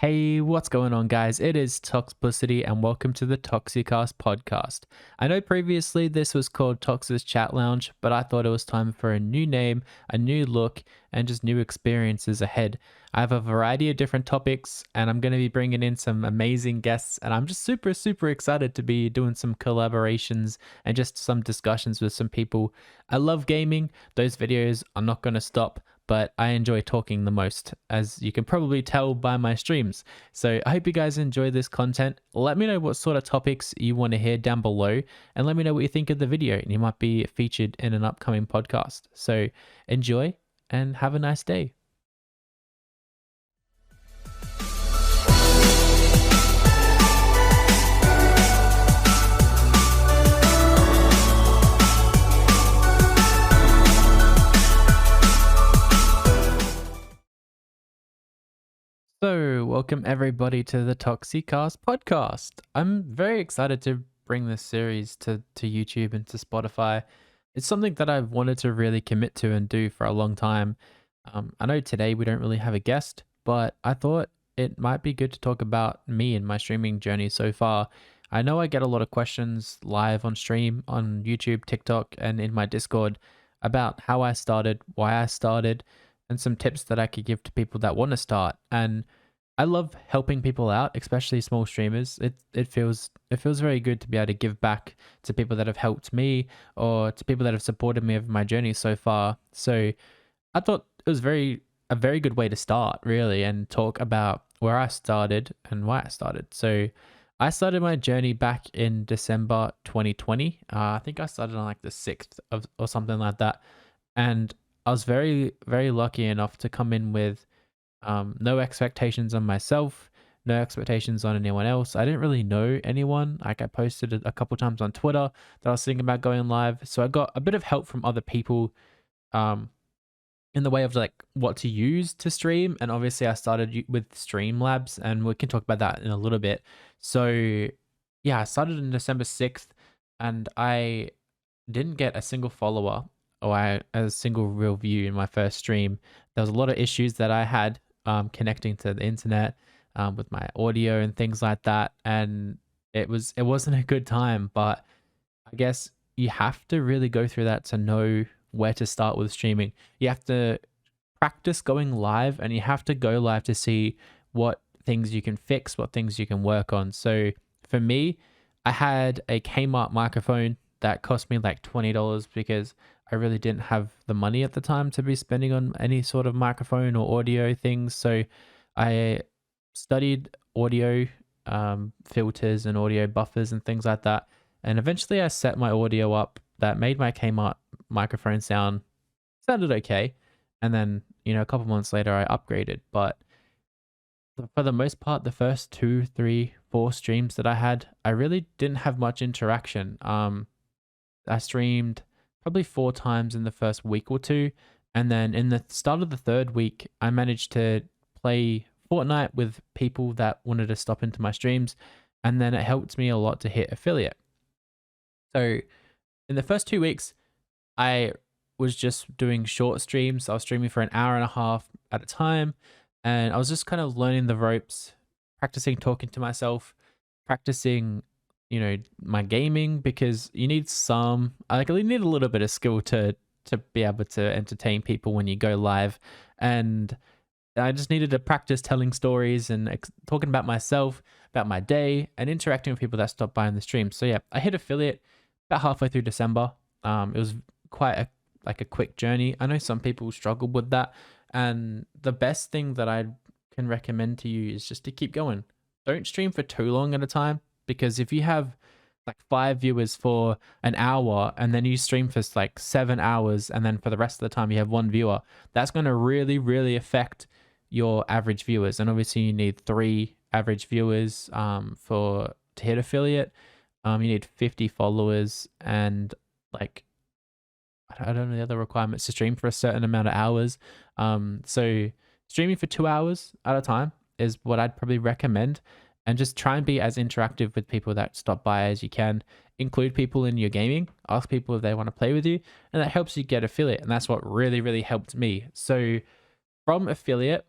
Hey, what's going on, guys? It is Toxplicity, and welcome to the Toxicast podcast. I know previously this was called Tox's Chat Lounge, but I thought it was time for a new name, a new look, and just new experiences ahead. I have a variety of different topics, and I'm going to be bringing in some amazing guests, and I'm just super excited to be doing some collaborations and just some discussions with some people. I love gaming. Those videos are not going to stop, but I enjoy talking the most, as you can probably tell by my streams. So I hope you guys enjoy this content. Let me know what sort of topics you want to hear down below, and let me know what you think of the video, and you might be featured in an upcoming podcast. So enjoy and have a nice day. So, welcome everybody to the Toxicast podcast. I'm very excited to bring this series to YouTube and to Spotify. It's something that I've wanted to really commit to and do for a long time. I know today we don't really have a guest, but I thought it might be good to talk about me and my streaming journey so far. I know I get a lot of questions live on stream, on YouTube, TikTok, and in my Discord about how I started, why I started, and some tips that I could give to people that want to start. And I love helping people out, especially small streamers. It feels very good to be able to give back to people that have helped me or to people that have supported me over my journey so far. So I thought it was a very good way to start, really, and talk about where I started and why I started. So I started my journey back in December 2020. I think I started on like the 6th of or something like that. And I was very lucky enough to come in with no expectations on myself, no expectations on anyone else. I didn't really know anyone. Like, I posted it a couple times on Twitter that I was thinking about going live. So I got a bit of help from other people um, in the way of like what to use to stream. And obviously I started with Streamlabs, and we can talk about that in a little bit. So yeah, I started on December 6th, and I didn't get a single follower or a single real view in my first stream. There was a lot of issues that I had connecting to the internet with my audio and things like that, and it wasn't a good time. But I guess you have to really go through that to know where to start with streaming. You have to practice going live, and you have to go live to see what things you can fix, what things you can work on. So for me, I had a Kmart microphone that cost me like $20 because I really didn't have the money at the time to be spending on any sort of microphone or audio things. So I studied audio filters and audio buffers and things like that. And eventually I set my audio up that made my Kmart microphone sounded okay. And then, a couple months later I upgraded. But for the most part, the first 2, 3, 4 streams that I had, I really didn't have much interaction. I streamed probably 4 times in the first week or two. And then in the start of the third week, I managed to play Fortnite with people that wanted to stop into my streams. And then it helped me a lot to hit affiliate. So in the first 2 weeks, I was just doing short streams. I was streaming for an hour and a half at a time. And I was just kind of learning the ropes, practicing talking to myself, practicing my gaming, because you need you need a little bit of skill to be able to entertain people when you go live. And I just needed to practice telling stories and talking about myself, about my day, and interacting with people that stopped by in the stream. So yeah, I hit affiliate about halfway through December. It was quite a quick journey. I know some people struggled with that, and the best thing that I can recommend to you is just to keep going. Don't stream for too long at a time, because if you have like 5 viewers for an hour and then you stream for like 7 hours, and then for the rest of the time you have 1 viewer, that's going to really affect your average viewers. And obviously you need 3 average viewers to hit affiliate. You need 50 followers, and like I don't know the other requirements to stream for a certain amount of hours. So streaming for 2 hours at a time is what I'd probably recommend. And just try and be as interactive with people that stop by as you can. Include people in your gaming. Ask people if they want to play with you. And that helps you get affiliate. And that's what really helped me. So from affiliate,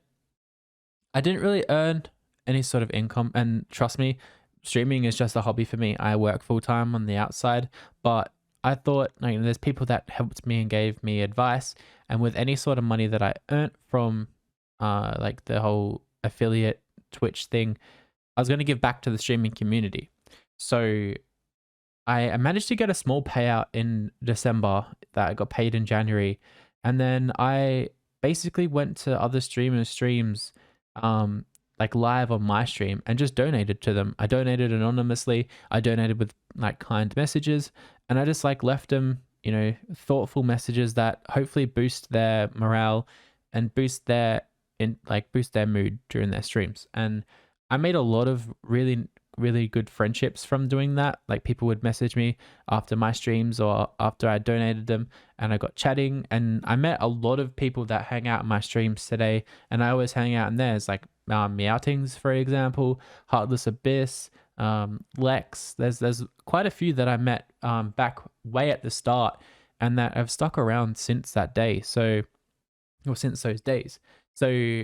I didn't really earn any sort of income. And trust me, streaming is just a hobby for me. I work full time on the outside, but I thought, like, there's people that helped me and gave me advice, and with any sort of money that I earned from like the whole affiliate Twitch thing, I was going to give back to the streaming community. So I managed to get a small payout in December that I got paid in January. And then I basically went to other streamers' streams, like live on my stream, and just donated to them. I donated anonymously. I donated with like kind messages, and I just like left them, thoughtful messages that hopefully boost their morale and boost their mood during their streams. And I made a lot of really good friendships from doing that. Like, people would message me after my streams or after I donated them, and I got chatting, and I met a lot of people that hang out in my streams today, and I always hang out in theirs, like Meowtings, for example, Heartless Abyss, Lex. There's quite a few that I met back way at the start, and that have stuck around since that day. Or since those days. So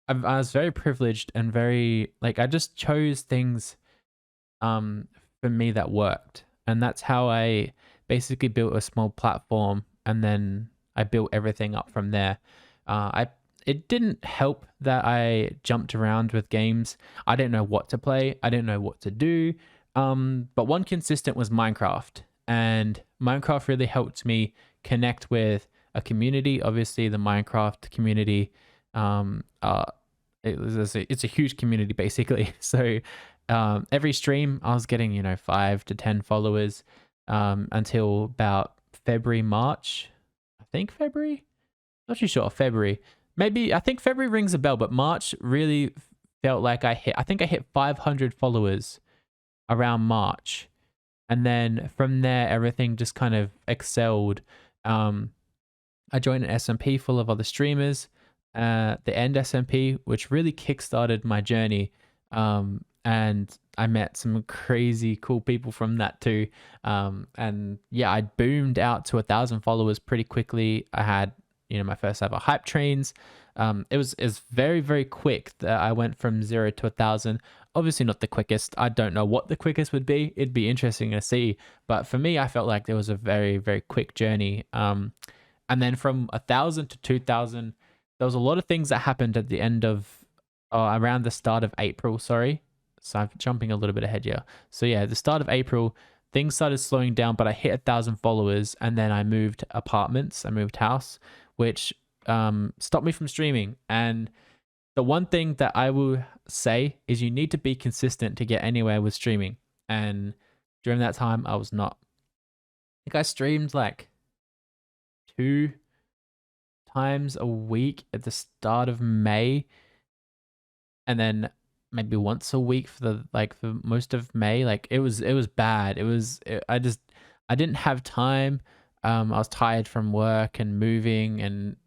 I was very privileged and very, like, I just chose things for me that worked, and that's how I basically built a small platform, and then I built everything up from there. I It didn't help that I jumped around with games. I didn't know what to play. I didn't know what to do. But one consistent was Minecraft, and Minecraft really helped me connect with a community. Obviously, the Minecraft community, it's a huge community basically. So every stream I was getting 5 to 10 followers until about February, March. I think February, not too sure. February, maybe. I think February rings a bell, but March really felt like I think I hit 500 followers around March, and then from there everything just kind of excelled. I joined an SMP full of other streamers, the End SMP, which really kickstarted my journey. And I met some crazy cool people from that too. And yeah, I boomed out to 1,000 followers pretty quickly. I had, my first ever hype trains. It was very, very quick that I went from 0 to 1,000. Obviously not the quickest. I don't know what the quickest would be. It'd be interesting to see. But for me, I felt like there was a very, very quick journey. And then from 1,000 to 2,000, there was a lot of things that happened at the end of, around the start of April, sorry. So I'm jumping a little bit ahead here. So yeah, the start of April, things started slowing down, but I hit 1,000 followers, and then I moved apartments, I moved house, which stopped me from streaming. And the one thing that I will say is you need to be consistent to get anywhere with streaming. And during that time, I was not. I think I streamed like 2 times a week at the start of May, and then maybe once a week for most of May. Like, it was bad. I didn't have time. I was tired from work and moving and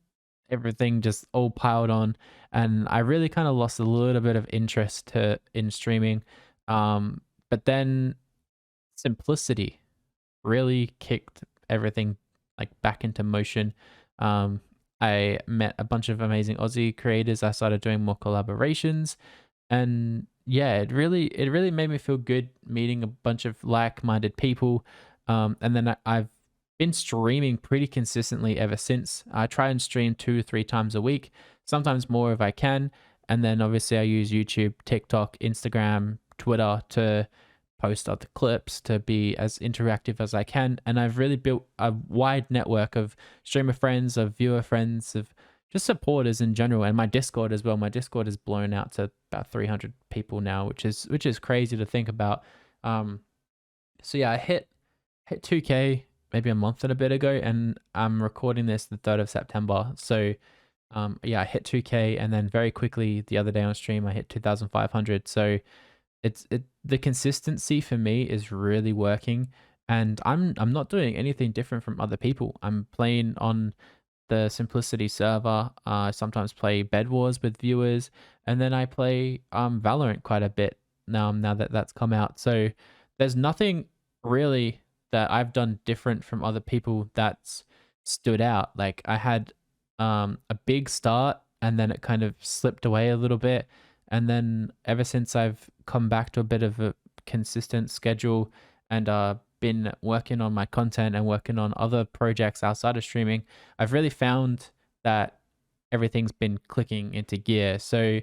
everything just all piled on, and I really kind of lost a little bit of interest in streaming. But then Simplicity really kicked everything like back into motion. I met a bunch of amazing Aussie creators. I started doing more collaborations, and yeah, it really made me feel good meeting a bunch of like-minded people. And then I've been streaming pretty consistently ever since. I try and stream 2 or 3 times a week, sometimes more if I can. And then obviously I use YouTube, TikTok, Instagram, Twitter to post other clips, to be as interactive as I can. And I've really built a wide network of streamer friends, of viewer friends, of just supporters in general, and my Discord as well. My Discord is blown out to about 300 people now, which is crazy to think about. So yeah, I hit 2K maybe a month and a bit ago, and I'm recording this the 3rd of September. So yeah, I hit 2K, and then very quickly the other day on stream I hit 2,500. So the consistency for me is really working, and I'm not doing anything different from other people. I'm playing on the Simplicity server. I sometimes play Bed Wars with viewers, and then I play Valorant quite a bit now that that's come out. So there's nothing really that I've done different from other people that's stood out. Like, I had a big start, and then it kind of slipped away a little bit, And then ever since I've come back to a bit of a consistent schedule and been working on my content and working on other projects outside of streaming, I've really found that everything's been clicking into gear. So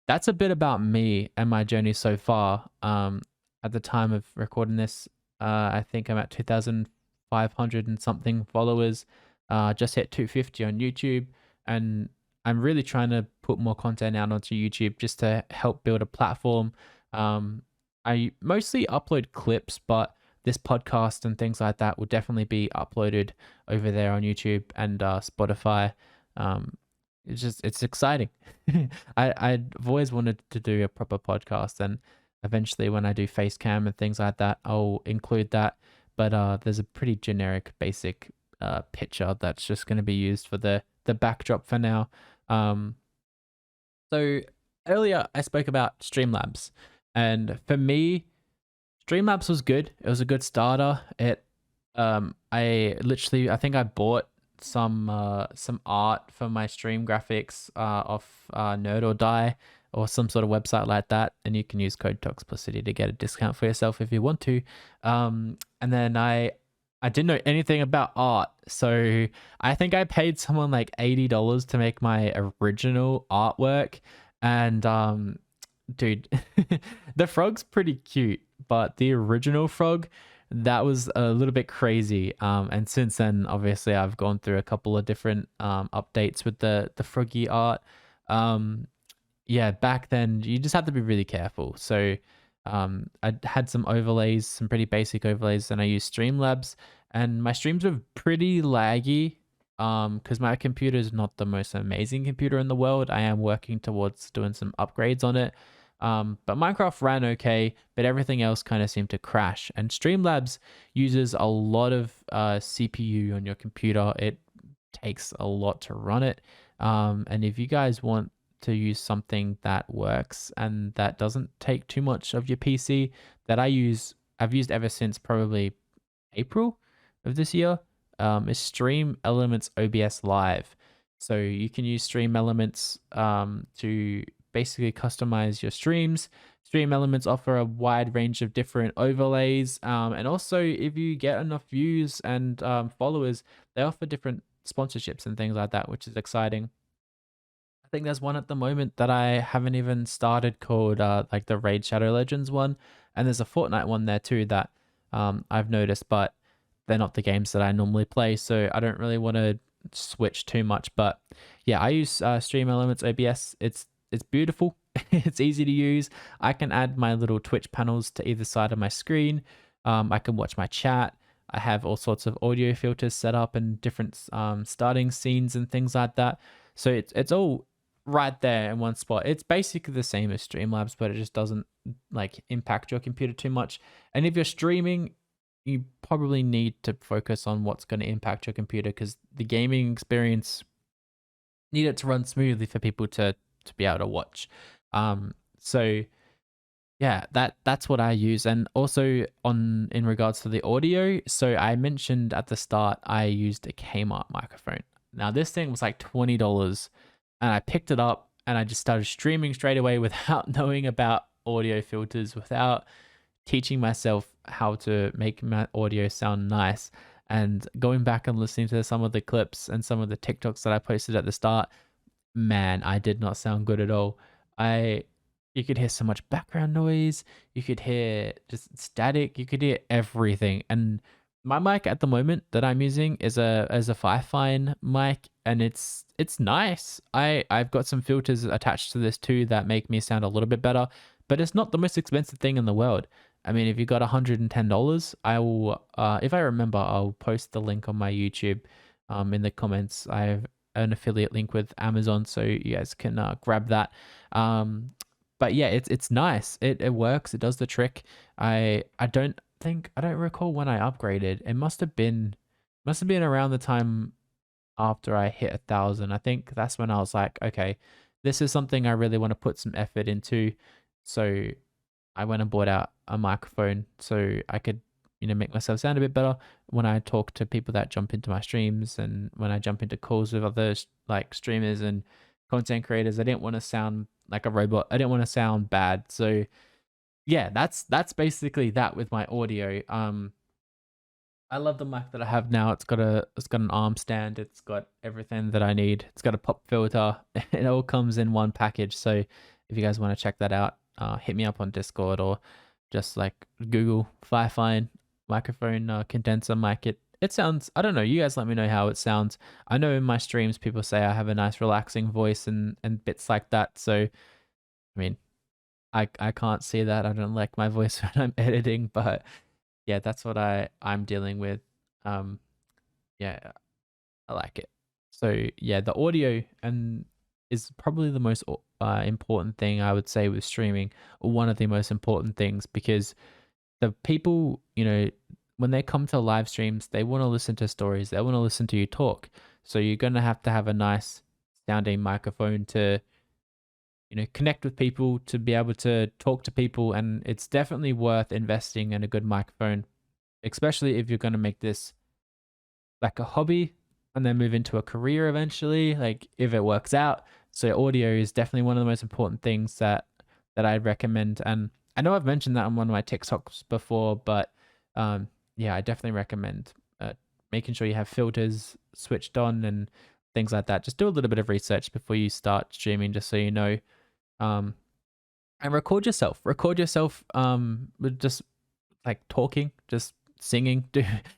that's a bit about me and my journey so far. At the time of recording this, I think I'm at 2,500 and something followers. Just hit 250 on YouTube, and I'm really trying to put more content out onto YouTube just to help build a platform. Um, I mostly upload clips, but this podcast and things like that will definitely be uploaded over there on YouTube and Spotify. Um, it's exciting. I've always wanted to do a proper podcast, and eventually when I do face cam and things like that, I'll include that. But there's a pretty generic basic picture that's just going to be used for the backdrop for now. Um, so earlier I spoke about Streamlabs, and for me, Streamlabs was good. It was a good starter. I think I bought some art for my stream graphics off Nerd or Die or some sort of website like that, and you can use code Toxplicity to get a discount for yourself if you want to. And then I didn't know anything about art, so I think I paid someone like $80 to make my original artwork, and dude, the frog's pretty cute, but the original frog, that was a little bit crazy. And since then, obviously, I've gone through a couple of different updates with the froggy art. Yeah, back then you just had to be really careful. So I had some overlays, some pretty basic overlays, and I used Streamlabs, and my streams were pretty laggy. Because my computer is not the most amazing computer in the world. I am working towards doing some upgrades on it. But Minecraft ran okay, but everything else kind of seemed to crash. And Streamlabs uses a lot of CPU on your computer. It takes a lot to run it. And if you guys want to use something that works and that doesn't take too much of your PC, that I've used ever since probably April of this year, is Stream Elements OBS Live. So you can use Stream Elements to basically customize your streams. Stream Elements offer a wide range of different overlays, and also if you get enough views and followers, they offer different sponsorships and things like that, which is exciting. I think there's one at the moment that I haven't even started called like the Raid Shadow Legends one, and there's a Fortnite one there too that I've noticed, but they're not the games that I normally play, so I don't really want to switch too much. But yeah, I use Stream Elements OBS. It's beautiful. It's easy to use. I can add my little Twitch panels to either side of my screen. I can watch my chat. I have all sorts of audio filters set up and different starting scenes and things like that. So it's all right there in one spot. It's basically the same as Streamlabs, but it just doesn't like impact your computer too much. And if you're streaming, you probably need to focus on what's going to impact your computer, because the gaming experience need it to run smoothly for people to be able to watch. So yeah, that's what I use. And also in regards to the audio, so I mentioned at the start I used a Kmart microphone. Now this thing was like $20, and I picked it up and I just started streaming straight away without knowing about audio filters, without teaching myself how to make my audio sound nice. And going back and listening to some of the clips and some of the TikToks that I posted at the start, man, I did not sound good at all. You could hear so much background noise, you could hear just static, you could hear everything. And my mic at the moment that I'm using is a Fifine mic, and it's nice. I've got some filters attached to this too that make me sound a little bit better, but it's not the most expensive thing in the world. I mean, if you got $110, I will, if I remember, I'll post the link on my YouTube in the comments. I have an affiliate link with Amazon, so you guys can grab that. But yeah, it's nice. It works. It does the trick. I don't recall when I upgraded. It must have been around the time after I hit 1,000. I think that's when I was like, okay, this is something I really want to put some effort into. So I went and bought out a microphone so I could, make myself sound a bit better when I talk to people that jump into my streams, and when I jump into calls with other like streamers and content creators. I didn't want to sound like a robot. I didn't want to sound bad. So yeah, that's basically that with my audio. I love the mic that I have now. It's got an arm stand. It's got everything that I need. It's got a pop filter. It all comes in one package. So if you guys want to check that out, hit me up on Discord or just like Google Firefine microphone condenser mic. It sounds, I don't know. You guys let me know how it sounds. I know in my streams people say I have a nice relaxing voice and bits like that. So I mean, I can't see that. I don't like my voice when I'm editing, but yeah, that's what I'm dealing with. Um, yeah, I like it. So yeah, the audio and is probably the most important thing I would say with streaming, or one of the most important things, because the people, when they come to live streams, they want to listen to stories. They want to listen to you talk. So you're going to have a nice sounding microphone to, connect with people, to be able to talk to people. And it's definitely worth investing in a good microphone, especially if you're going to make this like a hobby and then move into a career eventually, like if it works out. So audio is definitely one of the most important things that I'd recommend. And I know I've mentioned that on one of my TikToks before, but yeah, I definitely recommend making sure you have filters switched on and things like that. Just do a little bit of research before you start streaming, just so you know. And record yourself. Record yourself with just like talking, just singing,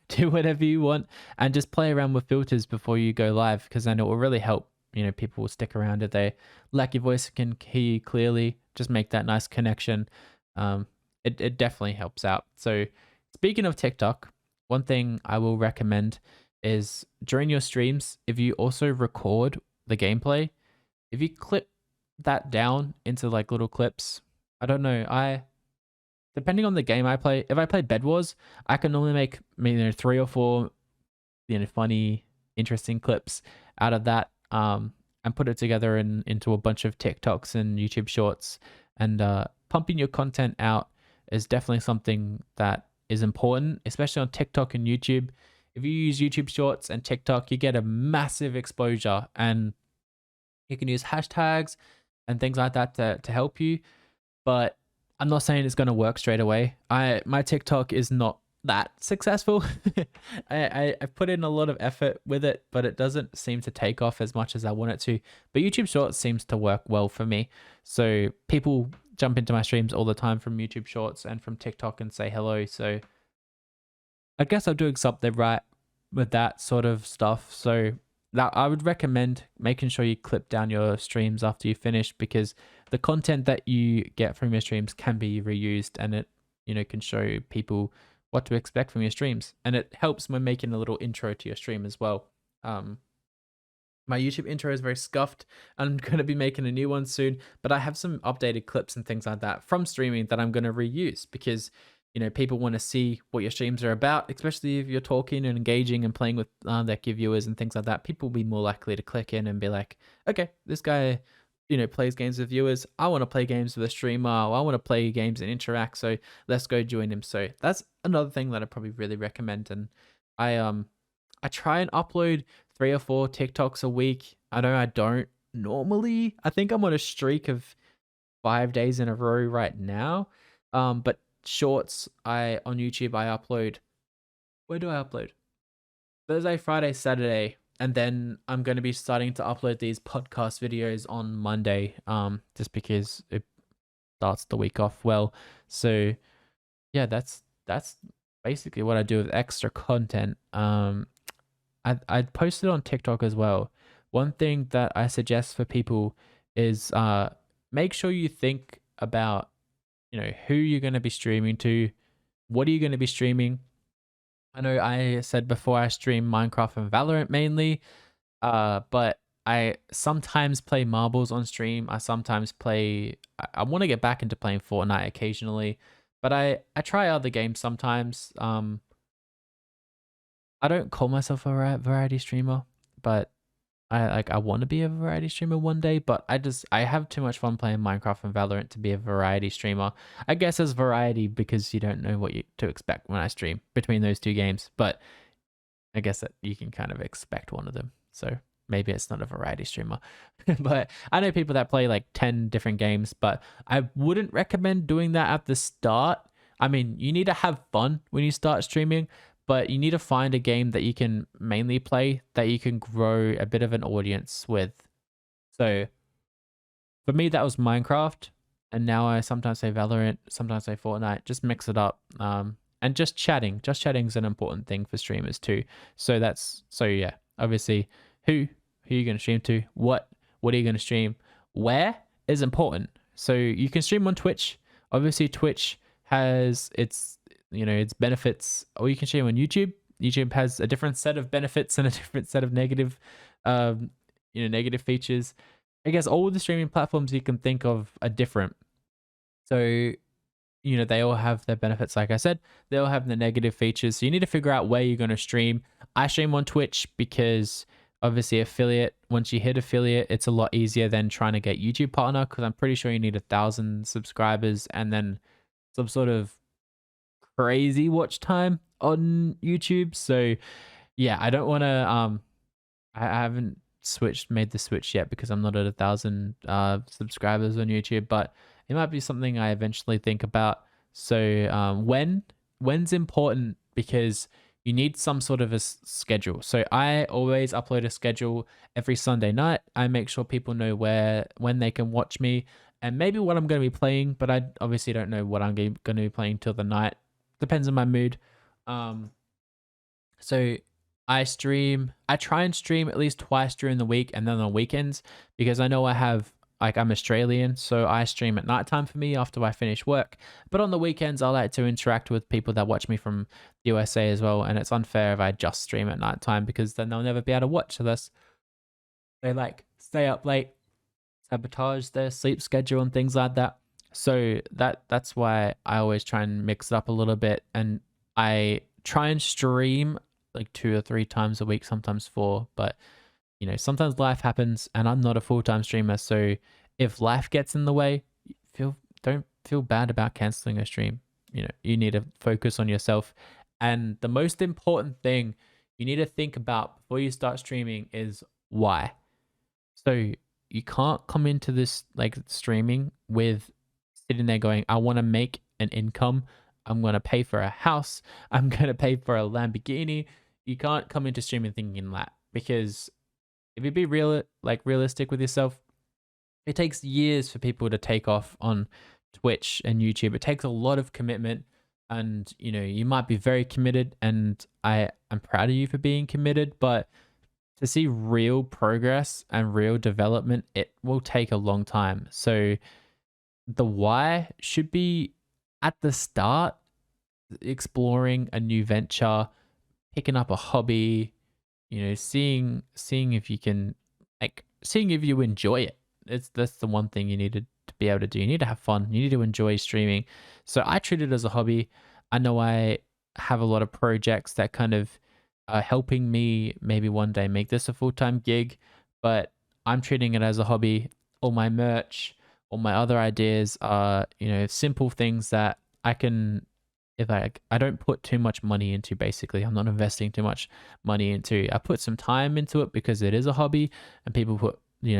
do whatever you want, and just play around with filters before you go live, because then it will really help. People will stick around if they like your voice, can hear you clearly, just make that nice connection. It definitely helps out. So speaking of TikTok, one thing I will recommend is during your streams, if you also record the gameplay, if you clip that down into like little clips, I don't know, depending on the game I play, if I play Bed Wars, I can normally make 3 or 4, funny, interesting clips out of that, and put it together into a bunch of TikToks and YouTube Shorts. And pumping your content out is definitely something that is important, especially on TikTok and YouTube. If you use YouTube Shorts and TikTok, you get a massive exposure, and you can use hashtags and things like that to help you. But I'm not saying it's going to work straight away. My TikTok is not that successful. I put in a lot of effort with it, but it doesn't seem to take off as much as I want it to. But YouTube Shorts seems to work well for me. So people jump into my streams all the time from YouTube Shorts and from TikTok and say hello. So I guess I'm doing something right with that sort of stuff. So that I would recommend making sure you clip down your streams after you finish, because the content that you get from your streams can be reused, and it can show people what to expect from your streams, and it helps when making a little intro to your stream as well. My YouTube intro is very scuffed. I'm going to be making a new one soon, but I have some updated clips and things like that from streaming that I'm going to reuse, because people want to see what your streams are about, especially if you're talking and engaging and playing with their viewers and things like that. People will be more likely to click in and be like, okay, this guy, plays games with viewers. I want to play games with a streamer. Or I want to play games and interact. So let's go join him. So that's another thing that I probably really recommend. And I try and upload 3 or 4 TikToks a week. I know I don't normally. I think I'm on a streak of 5 days in a row right now. But shorts, on YouTube, I upload. Where do I upload? Thursday, Friday, Saturday, and then I'm going to be starting to upload these podcast videos on Monday. Just because it starts the week off well. So yeah, that's basically what I do with extra content. I posted on TikTok as well. One thing that I suggest for people is make sure you think about who you're going to be streaming to. What are you going to be streaming? I know I said before I stream Minecraft and Valorant mainly, but I sometimes play marbles on stream. I sometimes play. I want to get back into playing Fortnite occasionally, but I try other games sometimes. I don't call myself a variety streamer, but I want to be a variety streamer one day, but I have too much fun playing Minecraft and Valorant to be a variety streamer. I guess as variety because you don't know what to expect when I stream between those two games, but I guess that you can kind of expect one of them. So maybe it's not a variety streamer, but I know people that play like 10 different games, but I wouldn't recommend doing that at the start. I mean, you need to have fun when you start streaming, but you need to find a game that you can mainly play that you can grow a bit of an audience with. So for me, that was Minecraft, and now I sometimes say Valorant, sometimes say Fortnite. Just mix it up. And just chatting. Just chatting is an important thing for streamers too. So yeah. Obviously, who are you going to stream to? What are you going to stream? Where is important. So you can stream on Twitch. Obviously, Twitch has its benefits. Or you can stream on YouTube. YouTube has a different set of benefits and a different set of negative negative features. I guess all the streaming platforms you can think of are different. So, they all have their benefits. Like I said, they all have the negative features. So you need to figure out where you're going to stream. I stream on Twitch because obviously affiliate, once you hit affiliate, it's a lot easier than trying to get YouTube partner, because I'm pretty sure you need 1,000 subscribers and then some sort of crazy watch time on YouTube. So yeah, I don't want to, I haven't made the switch yet because I'm not at 1,000 subscribers on YouTube, but it might be something I eventually think about. So when's important, because you need some sort of a schedule. So I always upload a schedule every Sunday night. I make sure people know when they can watch me and maybe what I'm going to be playing, but I obviously don't know what I'm going to be playing till the night. Depends on my mood. So I try and stream at least twice during the week and then on weekends, because I know I'm Australian, so I stream at nighttime for me after I finish work. But on the weekends, I like to interact with people that watch me from the USA as well. And it's unfair if I just stream at nighttime, because then they'll never be able to watch unless they stay up late, sabotage their sleep schedule and things like that. So that's why I always try and mix it up a little bit. And I try and stream like 2 or 3 times a week, sometimes 4, but sometimes life happens and I'm not a full-time streamer. So if life gets in the way, don't feel bad about canceling a stream. You need to focus on yourself. And the most important thing you need to think about before you start streaming is why. So you can't come into this streaming with sitting there going, I want to make an income. I'm going to pay for a house. I'm going to pay for a Lamborghini. You can't come into streaming thinking that, because if you be realistic with yourself, it takes years for people to take off on Twitch and YouTube. It takes a lot of commitment, and you might be very committed, and I'm proud of you for being committed, but to see real progress and real development, it will take a long time. So the why should be at the start, exploring a new venture, picking up a hobby, seeing if you can, seeing if you enjoy it. That's the one thing you need to be able to do. You need to have fun. You need to enjoy streaming. So I treat it as a hobby. I know I have a lot of projects that kind of are helping me maybe one day make this a full-time gig, but I'm treating it as a hobby. All my merch, all my other ideas are, simple things that I can, if I don't put too much money into. Basically, I'm not investing too much money into. I put some time into it because it is a hobby, and people put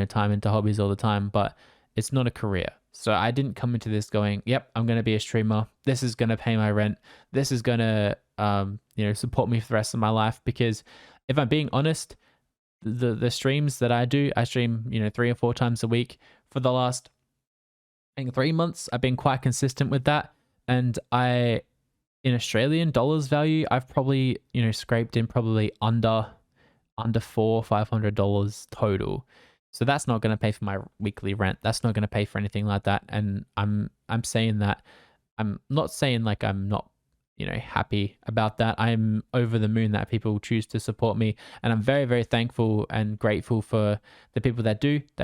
time into hobbies all the time, but it's not a career. So I didn't come into this going, yep, I'm going to be a streamer. This is going to pay my rent. This is going to support me for the rest of my life. Because if I'm being honest, the streams that I do, I stream 3 or 4 times a week for the last, I think, 3 months. I've been quite consistent with that, and in Australian dollars value, I've probably, scraped in probably under $400-500 total. So that's not going to pay for my weekly rent. That's not going to pay for anything like that. And I'm saying that, I'm not saying I'm not, happy about that. I'm over the moon that people choose to support me. And I'm very, very thankful and grateful for the people that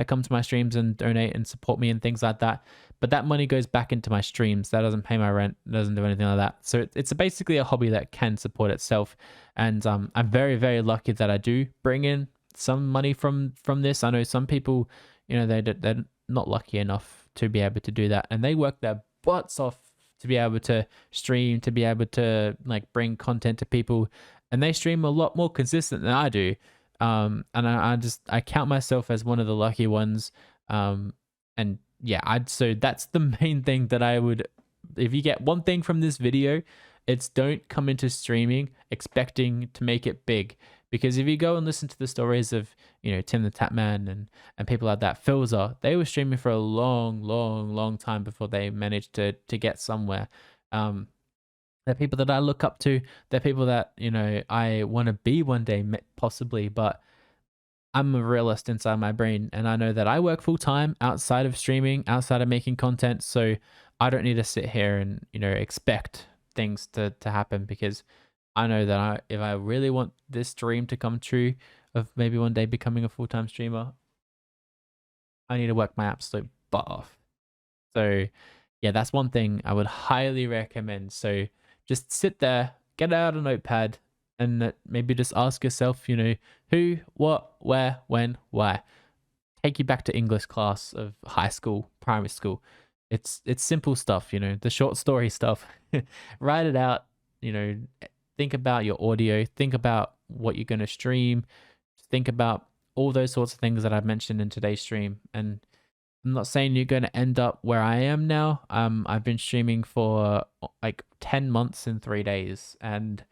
come to my streams and donate and support me and things like that. But that money goes back into my streams. That doesn't pay my rent. It doesn't do anything like that. So it's basically a hobby that can support itself. And I'm very, very lucky that I do bring in some money from this. I know some people, they're not lucky enough to be able to do that. And they work their butts off to be able to stream, to be able to bring content to people. And they stream a lot more consistent than I do. And I count myself as one of the lucky ones. Um, and yeah, so that's the main thing that I would, if you get one thing from this video, it's don't come into streaming expecting to make it big. Because if you go and listen to the stories of, Tim the Tatman and people like that, Philza, they were streaming for a long, long, long time before they managed to get somewhere. They're people that I look up to. They're people that, I want to be one day, possibly, but I'm a realist inside my brain, and I know that I work full time outside of streaming, outside of making content. So I don't need to sit here and expect things to happen, because I know that if I really want this dream to come true of maybe one day becoming a full time streamer, I need to work my absolute butt off. So yeah, that's one thing I would highly recommend. So just sit there, get out a notepad, and maybe just ask yourself, who, what, where, when, why. Take you back to English class of high school, primary school. It's simple stuff, the short story stuff. Write it out, think about your audio, think about what you're going to stream, think about all those sorts of things that I've mentioned in today's stream. And I'm not saying you're going to end up where I am now. I've been streaming for like 10 months and 3 days, and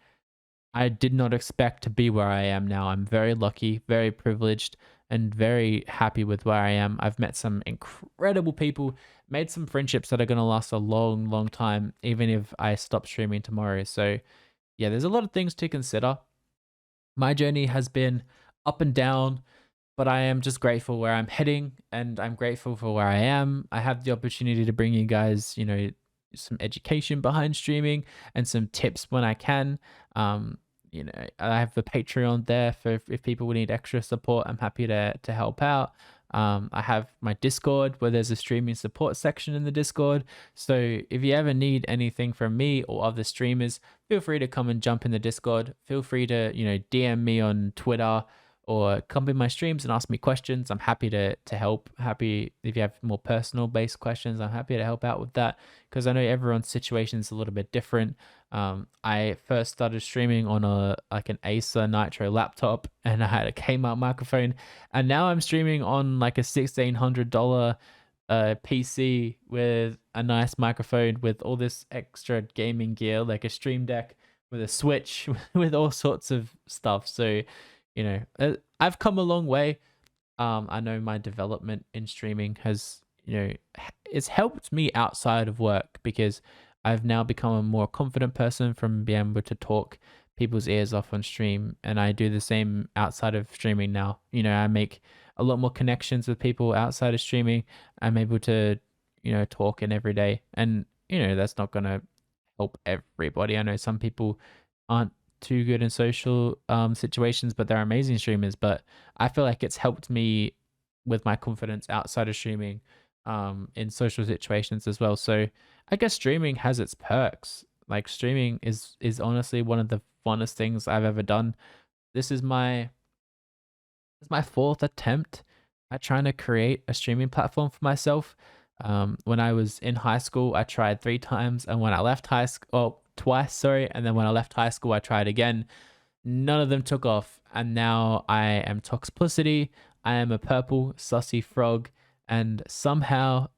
I did not expect to be where I am now. I'm very lucky, very privileged, and very happy with where I am. I've met some incredible people, made some friendships that are going to last a long, long time, even if I stop streaming tomorrow. So yeah, there's a lot of things to consider. My journey has been up and down, but I am just grateful where I'm heading, and I'm grateful for where I am. I have the opportunity to bring you guys, some education behind streaming and some tips when I can. I have the Patreon there for if people will need extra support. I'm happy to help out. I have my Discord where there's a streaming support section in the Discord. So if you ever need anything from me or other streamers, feel free to come and jump in the Discord. Feel free to, DM me on Twitter, or come in my streams and ask me questions. I'm happy to help. Happy if you have more personal based questions, I'm happy to help out with that, because I know everyone's situation is a little bit different. I first started streaming on an Acer Nitro laptop, and I had a Kmart microphone, and now I'm streaming on like a $1,600 PC with a nice microphone, with all this extra gaming gear like a Stream Deck, with a Switch, with all sorts of stuff. So I've come a long way. I know my development in streaming has, it's helped me outside of work, because I've now become a more confident person from being able to talk people's ears off on stream. And I do the same outside of streaming now. I make a lot more connections with people outside of streaming. I'm able to, talk in every day. And, that's not going to help everybody. I know some people aren't too good in social situations, but they're amazing streamers. But I feel like it's helped me with my confidence outside of streaming, in social situations as well. So I guess streaming has its perks. Like, streaming is honestly one of the funnest things I've ever done. This is my fourth attempt at trying to create a streaming platform for myself. When I was in high school, I tried 3 times, and when I left high school, twice, sorry, and then when I left high school, I tried again. None of them took off, and now I am Toxplicity. I am a purple sussy frog, and somehow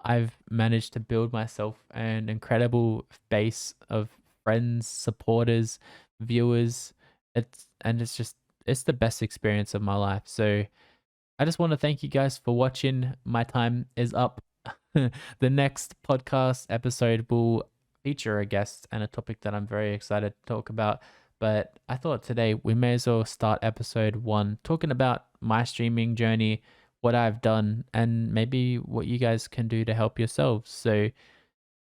I've managed to build myself an incredible base of friends, supporters, viewers. It's the best experience of my life. So I just want to thank you guys for watching. My time is up. The next podcast episode will feature a guest and a topic that I'm very excited to talk about. But I thought today we may as well start episode 1 talking about my streaming journey, what I've done, and maybe what you guys can do to help yourselves. So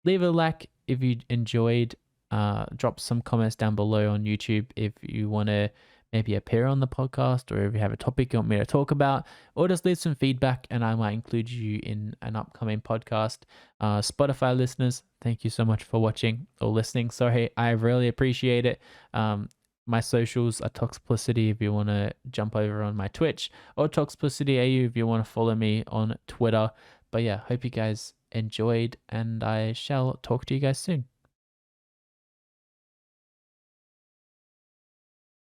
leave a like if you enjoyed. Drop some comments down below on YouTube if you want to maybe appear on the podcast, or if you have a topic you want me to talk about, or just leave some feedback and I might include you in an upcoming podcast. Spotify listeners, thank you so much for watching or listening. Sorry, I really appreciate it. My socials are Toxplicity if you want to jump over on my Twitch, or Toxplicity AU if you want to follow me on Twitter. But yeah, hope you guys enjoyed, and I shall talk to you guys soon.